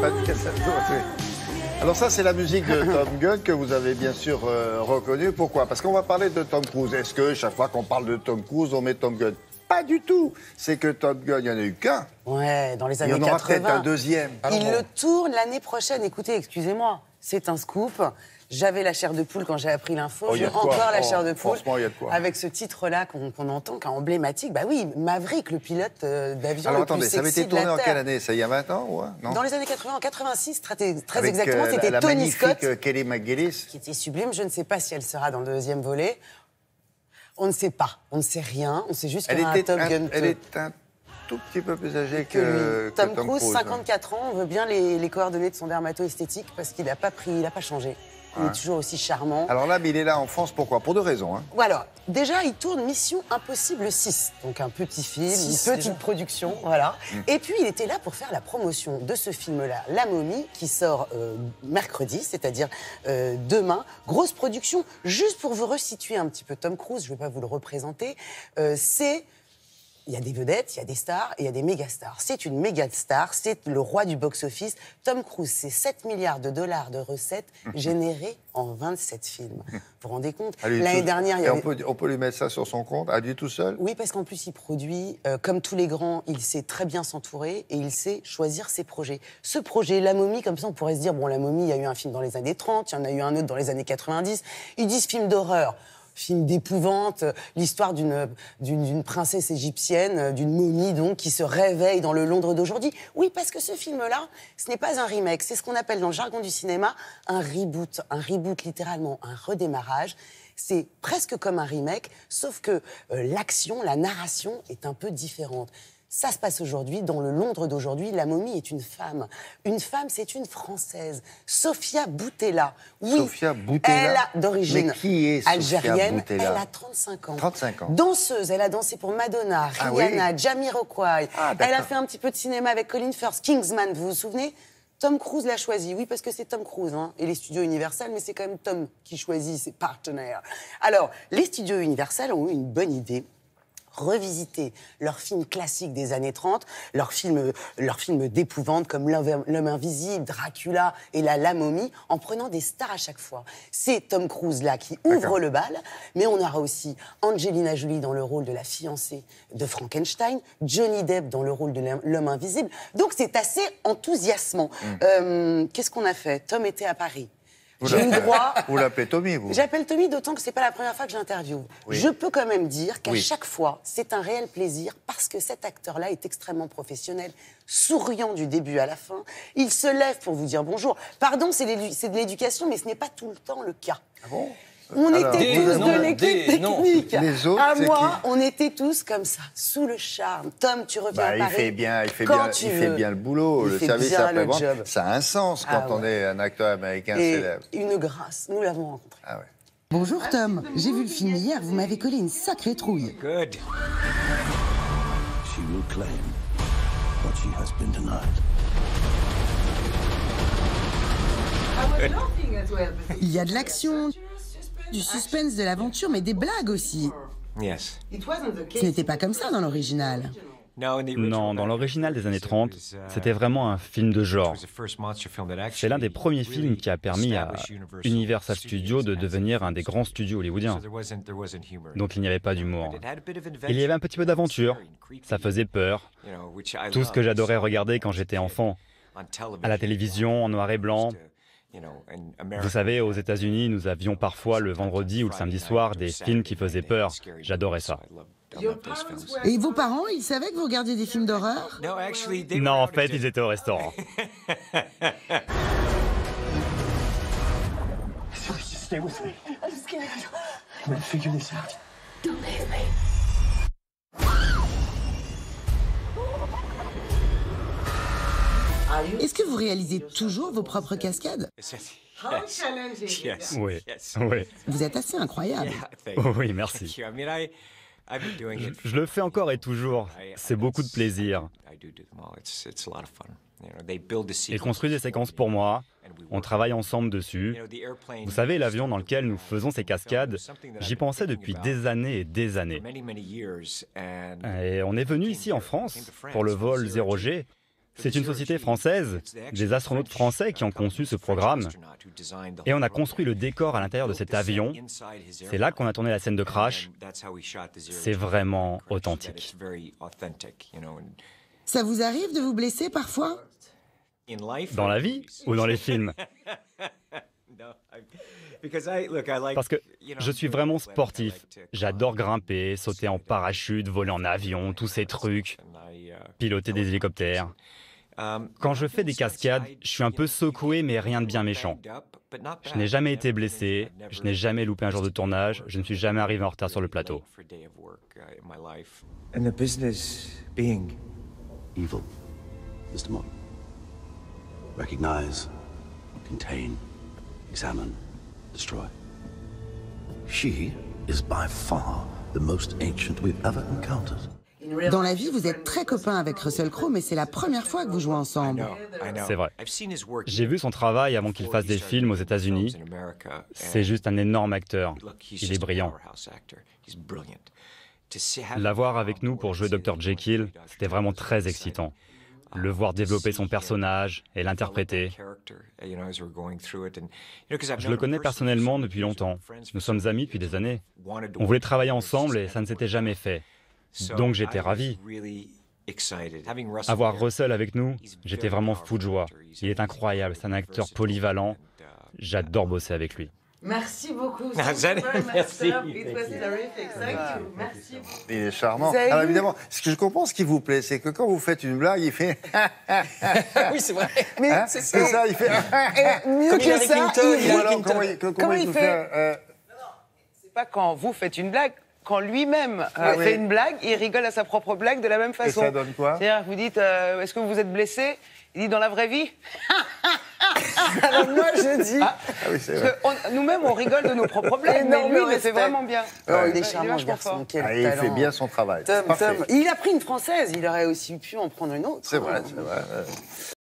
pas de cassette. Alors ça, c'est la musique de Top Gun que vous avez bien sûr reconnue. Pourquoi? Parce qu'on va parler de Tom Cruise. Est-ce que chaque fois qu'on parle de Tom Cruise, on met Top Gun? Pas du tout. C'est que Top Gun, il n'y en a eu qu'un. Ouais, dans les années 80. Il y en aura peut-être un deuxième. Il le tourne l'année prochaine. Écoutez, excusez-moi, c'est un scoop. J'avais la chair de poule quand j'ai appris l'info. Oh, j'ai encore la chair de poule. Franchement, il y a de quoi. Avec ce titre-là qu'on entend, qui est emblématique. Bah oui, Maverick, le pilote d'avion le plus sexy ça avait été de tourné la en Terre. quelle année? Ça, il y a 20 ans, ouais? Non? Dans les années 80, en 86, très Avec, exactement, c'était la Tony Scott. magnifique Kelly McGillis. Qui était sublime. Je ne sais pas si elle sera dans le deuxième volet. On ne sait pas. On ne sait rien. On sait juste qu'il y a un Top Gun 2. Elle est un tout petit peu plus âgée que Tom Cruise. 54 ans, on veut bien les coordonnées de son dermato-esthétique parce qu'il n'a pas changé. Il est toujours aussi charmant. Alors là, mais il est là en France, pourquoi? Pour deux raisons. Hein. Ou alors, déjà, il tourne Mission Impossible 6, donc un petit film, une petite production, voilà. Et puis, il était là pour faire la promotion de ce film-là, La Momie, qui sort mercredi, c'est-à-dire demain. Grosse production, juste pour vous resituer un petit peu Tom Cruise, je ne vais pas vous le représenter, il y a des vedettes, il y a des stars et il y a des méga stars. C'est une méga star, c'est le roi du box-office. Tom Cruise, c'est 7 milliards de dollars de recettes générées en 27 films. Vous vous rendez compte? L'année dernière, il y avait... on peut lui mettre ça sur son compte, à lui tout seul? Oui, parce qu'en plus, il produit, comme tous les grands, il sait très bien s'entourer et il sait choisir ses projets. Ce projet, La Momie, comme ça, on pourrait se dire, bon, La Momie, il y a eu un film dans les années 30, il y en a eu un autre dans les années 90. Ils disent film d'horreur. Film d'épouvante, l'histoire d'une princesse égyptienne, d'une momie donc, qui se réveille dans le Londres d'aujourd'hui. Oui, parce que ce film-là, ce n'est pas un remake, c'est ce qu'on appelle dans le jargon du cinéma un reboot. Un reboot, littéralement, un redémarrage. C'est presque comme un remake, sauf que l'action, la narration est un peu différente. Ça se passe aujourd'hui, dans le Londres d'aujourd'hui, la momie est une femme. Une femme, c'est une Française, Sofia Boutella. Oui, Sofia Boutella. Elle a d'origine algérienne, elle a 35 ans. 35 ans. Danseuse, elle a dansé pour Madonna, Rihanna, oui. Jamiroquai. Elle a fait un petit peu de cinéma avec Colin Firth, Kingsman, vous vous souvenez? Tom Cruise l'a choisi, oui, parce que c'est Tom Cruise, hein, et les studios Universal, mais c'est quand même Tom qui choisit ses partenaires. Alors, les studios Universal ont eu une bonne idée. Revisiter leurs films classiques des années 30, leurs films d'épouvante comme L'Homme Invisible, Dracula et La Momie, en prenant des stars à chaque fois. C'est Tom Cruise là qui ouvre le bal, mais on aura aussi Angelina Jolie dans le rôle de la fiancée de Frankenstein, Johnny Depp dans le rôle de L'Homme Invisible. Donc c'est assez enthousiasmant. Qu'est-ce qu'on a fait? Tom était à Paris. J'ai eu droit... Vous l'appelez Tommy, vous? J'appelle Tommy, d'autant que c'est pas la première fois que je l'interviewe. Oui. Je peux quand même dire qu'à chaque fois, c'est un réel plaisir parce que cet acteur-là est extrêmement professionnel, souriant du début à la fin. Il se lève pour vous dire bonjour. Pardon, c'est de l'éducation, mais ce n'est pas tout le temps le cas. Ah bon? On était tous de l'équipe technique. Les autres, à c'est moi, qui? on était tous comme ça, sous le charme. Tom, tu reviens à Paris. Il fait bien le boulot. Le service après-vente, ça a un sens quand on est un acteur américain célèbre. Une grâce, nous l'avons rencontré. Ah ouais. Bonjour Tom, j'ai vu le film hier, vous m'avez collé une sacrée trouille. Good. She will claim what she has been denied. Il y a de l'action, du suspense, de l'aventure, mais des blagues aussi. Yes. Ce n'était pas comme ça dans l'original. Non, dans l'original des années 30, c'était vraiment un film de genre. C'est l'un des premiers films qui a permis à Universal Studios de devenir un des grands studios hollywoodiens. Donc il n'y avait pas d'humour. Il y avait un petit peu d'aventure, ça faisait peur. Tout ce que j'adorais regarder quand j'étais enfant, à la télévision, en noir et blanc. Vous savez, aux États-Unis, nous avions parfois le vendredi ou le samedi soir des films qui faisaient peur. J'adorais ça. Et vos parents, ils savaient que vous regardiez des films d'horreur? Non, en fait, ils étaient au restaurant. Stay with me. I'm scared. I'm gonna figure this out. Don't leave me. Est-ce que vous réalisez toujours vos propres cascades? Oui, oui. Vous êtes assez incroyable. Oui, merci. Je le fais encore et toujours. C'est beaucoup de plaisir. Ils construisent des séquences pour moi. On travaille ensemble dessus. Vous savez, l'avion dans lequel nous faisons ces cascades, j'y pensais depuis des années et des années. Et on est venu ici en France pour le vol 0G. C'est une société française, des astronautes français qui ont conçu ce programme. Et on a construit le décor à l'intérieur de cet avion. C'est là qu'on a tourné la scène de crash. C'est vraiment authentique. Ça vous arrive de vous blesser parfois? Dans la vie ou dans les films? Parce que je suis vraiment sportif. J'adore grimper, sauter en parachute, voler en avion, tous ces trucs, piloter des hélicoptères. Quand je fais des cascades, je suis un peu secoué, mais rien de bien méchant. Je n'ai jamais été blessé, je n'ai jamais loupé un jour de tournage, je ne suis jamais arrivé en retard sur le plateau. And the business being Evil, Mr. Morton. Recognize, contain, examine, destroy. She is by far the most ancient we've ever encountered. Dans la vie, vous êtes très copain avec Russell Crowe, mais c'est la première fois que vous jouez ensemble. C'est vrai. J'ai vu son travail avant qu'il fasse des films aux États-Unis. C'est juste un énorme acteur. Il est brillant. L'avoir avec nous pour jouer Dr. Jekyll, c'était vraiment très excitant. Le voir développer son personnage et l'interpréter. Je le connais personnellement depuis longtemps. Nous sommes amis depuis des années. On voulait travailler ensemble et ça ne s'était jamais fait. Donc j'étais ravi. Avoir Russell avec nous, j'étais vraiment fou de joie. Il est incroyable, c'est un acteur polyvalent. J'adore bosser avec lui. Merci beaucoup. Merci. Merci. Il est charmant. Alors évidemment, ce que je comprends, ce qui vous plaît, c'est que quand vous faites une blague, il fait... Oui, c'est vrai. Mais c'est ça, il fait... Mieux que ça, Ou alors, comment il fait c'est pas quand vous faites une blague. Quand lui-même fait une blague, il rigole à sa propre blague de la même façon. Et ça donne quoi? C'est-à-dire, vous dites, est-ce que vous êtes blessé? Il dit, dans la vraie vie? Alors moi, je dis... oui, c'est vrai. Nous-mêmes, on rigole de nos propres blagues, mais lui, il le fait vraiment bien. Il est charmant, ce garçon. Quel Il talent. fait bien son travail. Tom. Il a pris une Française, il aurait aussi pu en prendre une autre. C'est vrai, c'est vrai.